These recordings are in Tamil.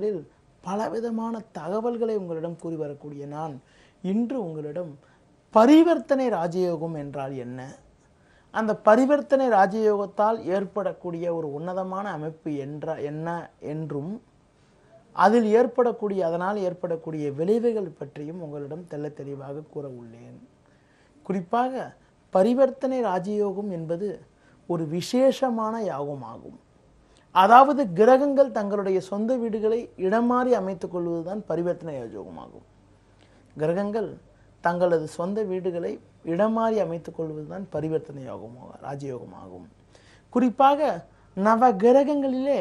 காணொளியில் பலவிதமான தகவல்களை உங்களிடம் கூறி வரக்கூடிய நான் இன்று உங்களிடம் பரிவர்த்தனை ராஜயோகம் என்றால் என்ன, அந்த பரிவர்த்தனை ராஜயோகத்தால் ஏற்படக்கூடிய ஒரு உன்னதமான அமைப்பு என்ன என்றும் அதில் அதனால் ஏற்படக்கூடிய விளைவுகள் பற்றியும் உங்களிடம் தெள்ளத் தெளிவாக கூற உள்ளேன். குறிப்பாக பரிவர்த்தனை ராஜயோகம் என்பது ஒரு விசேஷமான யாகமாகும். அதாவது கிரகங்கள் தங்களுடைய சொந்த வீடுகளை இடம் மாறி அமைத்துக் கொள்வதுதான் பரிவர்த்தனை ராஜயோகமாகும். கிரகங்கள் தங்களது சொந்த வீடுகளை இடம் மாறி அமைத்துக் கொள்வதுதான் பரிவர்த்தனை ராஜயோகமாகும். குறிப்பாக நவ கிரகங்களிலே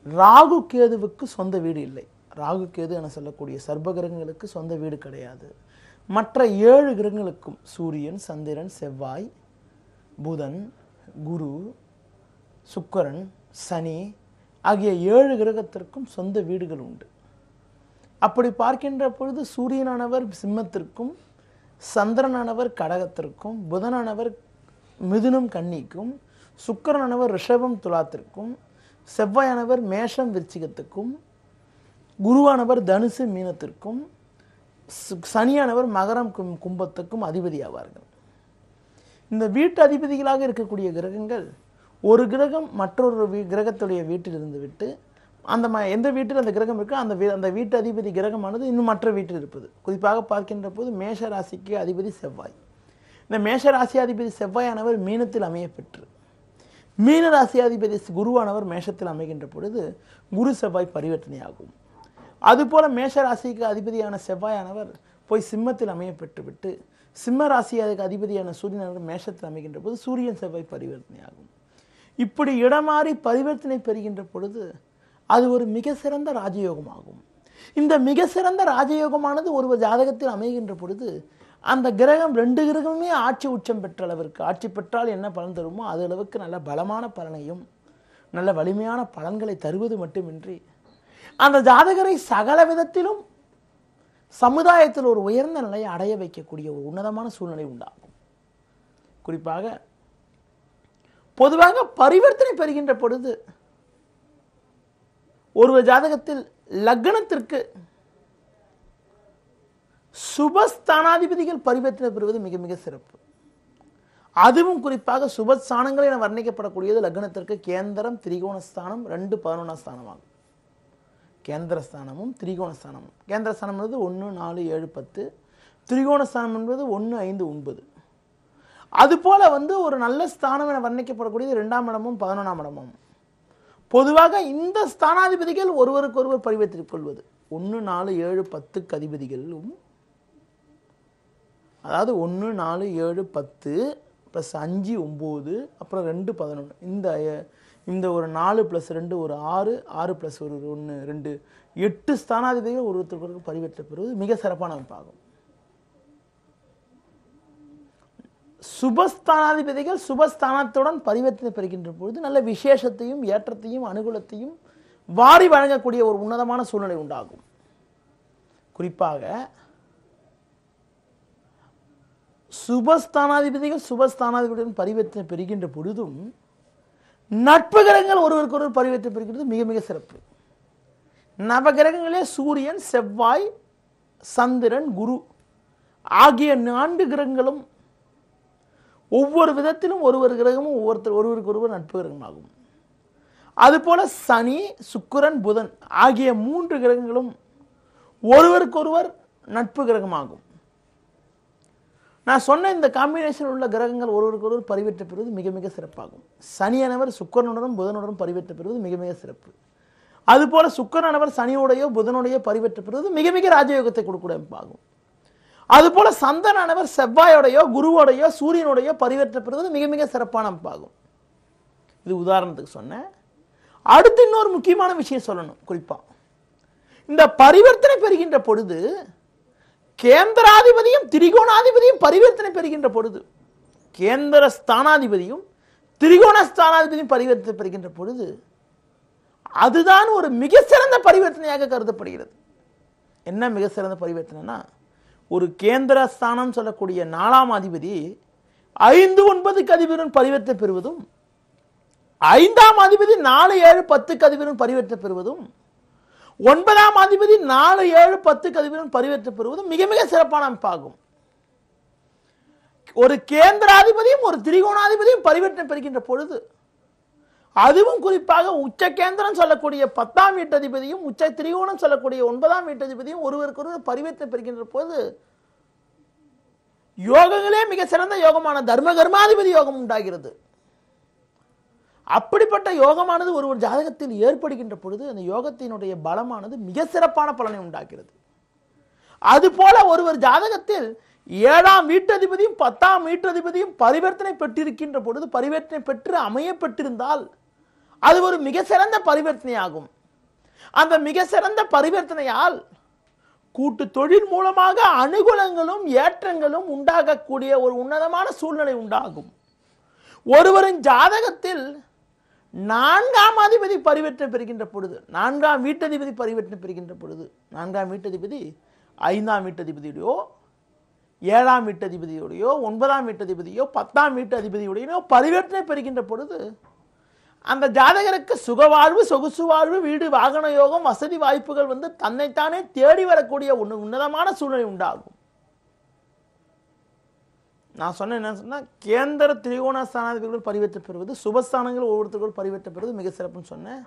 ராகு கேதுவுக்கு சொந்த வீடு இல்லை. ராகு கேது என சொல்லக்கூடிய சர்ப கிரகங்களுக்கு சொந்த வீடு கிடையாது. மற்ற 7 கிரகங்களுக்கும் சூரியன், சந்திரன், செவ்வாய், புதன், குரு, சுக்கிரன், சனி ஆகிய 7 கிரகத்திற்கும் சொந்த வீடுகள் உண்டு. அப்படி பார்க்கின்ற பொழுது சூரியனானவர் சிம்மத்திற்கும், சந்திரனானவர் கடகத்திற்கும், புதனானவர் மிதுனம் கன்னிக்கும், சுக்கிரனானவர் ரிஷபம் துலாத்திற்கும், செவ்வாயானவர் மேஷம் விருச்சிகத்துக்கும், குருவானவர் தனுசு மீனத்திற்கும், சனியானவர் மகரம் கும்பத்துக்கும் அதிபதி ஆவார்கள். இந்த வீட்டு அதிபதிகளாக இருக்கக்கூடிய கிரகங்கள் ஒரு கிரகம் மற்றொரு கிரகத்துடைய வீட்டில் இருந்து விட்டு எந்த வீட்டில் அந்த கிரகம் இருக்கோ அந்த வீட்டு அதிபதி கிரகமானது இன்னும் மற்ற வீட்டில் இருப்பது. குறிப்பாக பார்க்கின்ற போது மேஷ ராசிக்கு அதிபதி செவ்வாய். இந்த மேஷ ராசி அதிபதி செவ்வாயானவர் மீனத்தில் அமைய பெற்று, மீன ராசி அதிபதி குருவானவர் மேஷத்தில் அமைகின்ற பொழுது குரு செவ்வாய் பரிவர்த்தனையாகும். அதுபோல மேஷ ராசிக்கு அதிபதியான செவ்வாயானவர் போய் சிம்மத்தில் அமைய பெற்றுவிட்டு சிம்ம ராசிக்கு அதிபதியான சூரியனானவர் மேஷத்தில் அமைகின்ற போது சூரியன் செவ்வாய் பரிவர்த்தனையாகும். இப்படி இடமாறி பரிவர்த்தனை பெறுகின்ற பொழுது அது ஒரு மிக சிறந்த ராஜயோகமாகும். இந்த மிக சிறந்த ராஜயோகமானது ஒரு ஜாதகத்தில் அமைகின்ற பொழுது அந்த கிரகம் 2 கிரகமுமே ஆட்சி உச்சம் பெற்ற அளவிற்கு, ஆட்சி பெற்றால் என்ன பலன் தருமோ அது அளவுக்கு நல்ல பலமான பலனையும் நல்ல வலிமையான பலன்களை தருவது மட்டுமின்றி அந்த ஜாதகரை சகல விதத்திலும் சமுதாயத்தில் ஒரு உயர்ந்த நிலையை அடைய வைக்கக்கூடிய ஒரு உன்னதமான சூழ்நிலை உண்டாகும். குறிப்பாக பொதுவாக பரிவர்த்தனை பெறுகின்ற பொழுது ஒரு ஜாதகத்தில் லக்னத்திற்கு சுபஸ்தானாதிபதிகள் பரிவர்த்தனை பெறுவது மிக மிக சிறப்பு. அதுவும் குறிப்பாக சுபஸ்தானங்கள் என வர்ணிக்கப்படக்கூடியது லக்னத்திற்கு கேந்திரம், திரிகோணஸ்தானம் 2 11 ஸ்தானமாகும். கேந்திரஸ்தானமும் திரிகோணஸ்தானமும், கேந்திரஸ்தானம் என்பது 1 4 7 10, திரிகோணஸ்தானம் என்பது 1 5 9. அதுபோல ஒரு நல்ல ஸ்தானம் என வர்ணிக்கப்படக்கூடியது 2ஆம் இடமும் 11ஆம் இடமும். பொதுவாக இந்த ஸ்தானாதிபதிகள் ஒருவருக்கொருவர் பரிவர்த்தித்துக் கொள்வது 1 4 7 10 அதிபதிகளும், அதாவது 1 4 7 10 + 5 9 அப்புறம் 2 11, இந்த ஒரு 4 + 2 ஒரு 6 6 + 1 2 8 ஸ்தானாதிபதிகள் ஒருவருக்கு பரிவர்த்தனை பெறுவது மிக சிறப்பான அமைப்பாகும். சுபஸ்தானாதிபதிகள் சுபஸ்தானத்துடன் பரிவர்த்தனை பெறுகின்ற பொழுது நல்ல விசேஷத்தையும் ஏற்றத்தையும் அனுகூலத்தையும் வாரி வழங்கக்கூடிய ஒரு உன்னதமான சூழ்நிலை உண்டாகும். குறிப்பாக சுபஸ்தானாதிபதிகள் சுபஸ்தானாதிபதியுடன் பரிவர்த்தனை பெறுகின்ற பொழுதும் நட்பு கிரகங்கள் ஒருவருக்கொருவர் பரிவர்த்தனை பெறுகிறது மிக மிக சிறப்பு. நவகிரகங்களே சூரியன், செவ்வாய், சந்திரன், குரு ஆகிய 4 கிரகங்களும் ஒவ்வொரு விதத்திலும் ஒவ்வொரு கிரகமும் ஒருவருக்கொருவர் நட்பு கிரகமாகும். அதுபோல சனி, சுக்கிரன், புதன் ஆகிய 3 கிரகங்களும் ஒருவருக்கொருவர் நட்பு கிரகமாகும். நான் சொன்ன இந்த காம்பினேஷன் உள்ள கிரகங்கள் ஒருவருக்கொருவர் பரிவர்த்தனை பெறுவது மிக மிக சிறப்பாகும். சனியானவர் சுக்கிரனுடனும் புதனுடனும் பரிவர்த்தனை பெறுவது மிக மிக சிறப்பு. அதுபோல சுக்கிரனானவர் சனியோடையோ புதனுடைய பரிவர்த்தனை பெறுவது மிக மிக ராஜயோகத்தை கொடுக்கக்கூடிய அமைப்பாகும். அதுபோல சந்திரனானவர் செவ்வாயோடையோ குருவோடையோ சூரியனுடையோ பரிவர்த்தனை பெறுவது மிக மிக சிறப்பான அமைப்பாகும். இது உதாரணத்துக்கு சொன்னேன். அடுத்து இன்னொரு முக்கியமான விஷயம் சொல்லணும். குறிப்பா இந்த பரிவர்த்தனை பெறுகின்ற பொழுது கேந்திராதிபதியும் திரிகோணாதிபதியும் பரிவர்த்தனை பெறுகின்ற பொழுது, கேந்திர ஸ்தானாதிபதியும் திரிகோண ஸ்தானாதிபதியும் பரிவர்த்தனை பெறுகின்ற பொழுது அதுதான் ஒரு மிக சிறந்த பரிவர்த்தனையாக கருதப்படுகிறது. என்ன மிக சிறந்த பரிவர்த்தனைனா, ஒரு கேந்திர ஸ்தானம் சொல்லக்கூடிய 4ஆம் அதிபதி 5 9 அதிபதியுடன் பரிவர்த்தனை பெறுவதும், 5ஆம் அதிபதி 4 7 10 அதிபதியுடன் பரிவர்த்தனை பெறுவதும், 9ஆம் அதிபதி 4, 7, 10 அதிபதியுடன் பரிவர்த்தனை பெறுவது மிக மிக சிறப்பான அமைப்பாகும். ஒரு கேந்திராதிபதியும் ஒரு திரிகோணாதிபதியும் பரிவர்த்தனை பெறுகின்ற பொழுது, அதுவும் குறிப்பாக உச்ச கேந்திரம் சொல்லக்கூடிய 10ஆம் வீட்டதிபதியும் உச்ச திரிகோணம் சொல்லக்கூடிய 9ஆம் வீட்டதிபதியும் ஒருவருக்கொருவர் பரிவர்த்தனை பெறுகின்ற போது யோகங்களே மிக சிறந்த யோகமான தர்ம கர்மாதிபதி யோகம் உண்டாகிறது. அப்படிப்பட்ட யோகமானது ஒரு ஜாதகத்தில் ஏற்படுகின்ற பொழுது அந்த யோகத்தினுடைய பலமானது மிக சிறப்பான பலனை உண்டாகிறது. அதுபோல ஒருவர் ஜாதகத்தில் 7ஆம் வீட்டதிபதியும் 10ஆம் வீட்டதிபதியும் பரிவர்த்தனை பெற்றிருக்கின்ற பொழுது, பரிவர்த்தனை பெற்று அமைய பெற்றிருந்தால் அது ஒரு மிக சிறந்த பரிவர்த்தனையாகும். அந்த மிக சிறந்த பரிவர்த்தனையால் கூட்டு தொழில் மூலமாக அனுகூலங்களும் ஏற்றங்களும் உண்டாகக்கூடிய ஒரு உன்னதமான சூழ்நிலை உண்டாகும். ஒருவரின் ஜாதகத்தில் 4ஆம் அதிபதி பரிவர்த்தனை பெறுகின்ற பொழுது, 4ஆம் வீட்டதிபதி பரிவர்த்தனை பெறுகின்ற பொழுது, 4ஆம் வீட்டதிபதி 5ஆம் வீட்டதிபதியுடையோ 7ஆம் வீட்டதிபதியுடையோ 9ஆம் வீட்டதிபதியோ 10ஆம் வீட்டதிபதியுடையோ பரிவர்த்தனை பெறுகின்ற பொழுது அந்த ஜாதகருக்கு சுகவாழ்வு, சொகுசு வாழ்வு, வீடு, வாகன யோகம், வசதி வாய்ப்புகள் வந்து தன்னைத்தானே தேடி வரக்கூடிய உன்னதமான சூழ்நிலை உண்டாகும். நான் சொன்ன என்ன சொன்னா, கேந்திர திரிகோண ஸ்தானாதிபதிகள் பரிவர்த்தனை பெறுவது, சுபஸ்தானங்கள் ஒவ்வொருத்தருக்கும் பரிவர்த்தனை பெறுவது மிக சிறப்புன்னு சொன்னேன்.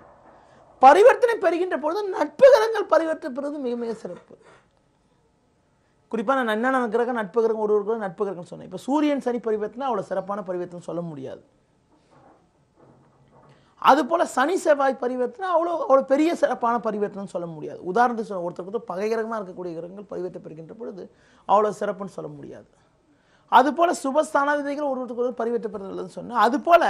பரிவர்த்தனை பெறுகின்ற பொழுது நட்பு கிரகங்கள் பரிவர்த்தனை பெறுவது மிக மிக சிறப்பு. குறிப்பாக நான் என்னென்ன கிரகம் நட்பு கிரகம் ஒருவருக்கு நட்பு கிரகம் சொன்னேன். இப்போ சூரியன் சனி பரிவர்த்தனை அவ்வளோ சிறப்பான பரிவர்த்தனை சொல்ல முடியாது. அதுபோல சனி செவ்வாய் பரிவர்த்தனை அவ்வளோ பெரிய சிறப்பான பரிவர்த்தனை சொல்ல முடியாது. உதாரணத்துக்கு ஒருத்தருக்கு பகை கிரகமாக இருக்கக்கூடிய கிரகங்கள் பரிவர்த்தனை பெறுகின்ற பொழுது அவ்வளோ சிறப்புன்னு சொல்ல முடியாது. அதுபோல சுபஸ்தானாதிபதிகள் ஒருவருக்கு பரிவர்த்தனை பெறுறது நல்லதுன்னு சொன்னேன். அதுபோல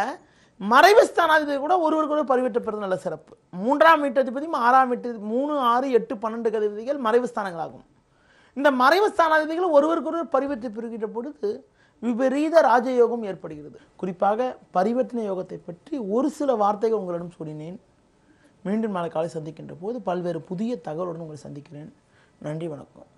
மறைவு ஸ்தானாதிபதி கூட ஒருவருக்கு பரிவர்த்தனை பெறுறது நல்ல சிறப்பு. 3ஆம் வீட்டதிபதியும் 6ஆம் வீட்டு 3, 6, 8, 12 அதிபதிகள் மறைவு ஸ்தானங்களாகும். இந்த மறைவு ஸ்தானாதிபதிகள் ஒருவருக்கொருவர் பரிவர்த்தனை பெறுகின்ற பொழுது விபரீத ராஜயோகம் ஏற்படுகிறது. குறிப்பாக பரிவர்த்தனை யோகத்தை பற்றி ஒரு சில வார்த்தைகள் உங்களிடம் சொன்னேன். மீண்டும் நாளை காலை சந்திக்கின்ற போது பல்வேறு புதிய தகவலுடன் உங்களை சந்திக்கிறேன். நன்றி, வணக்கம்.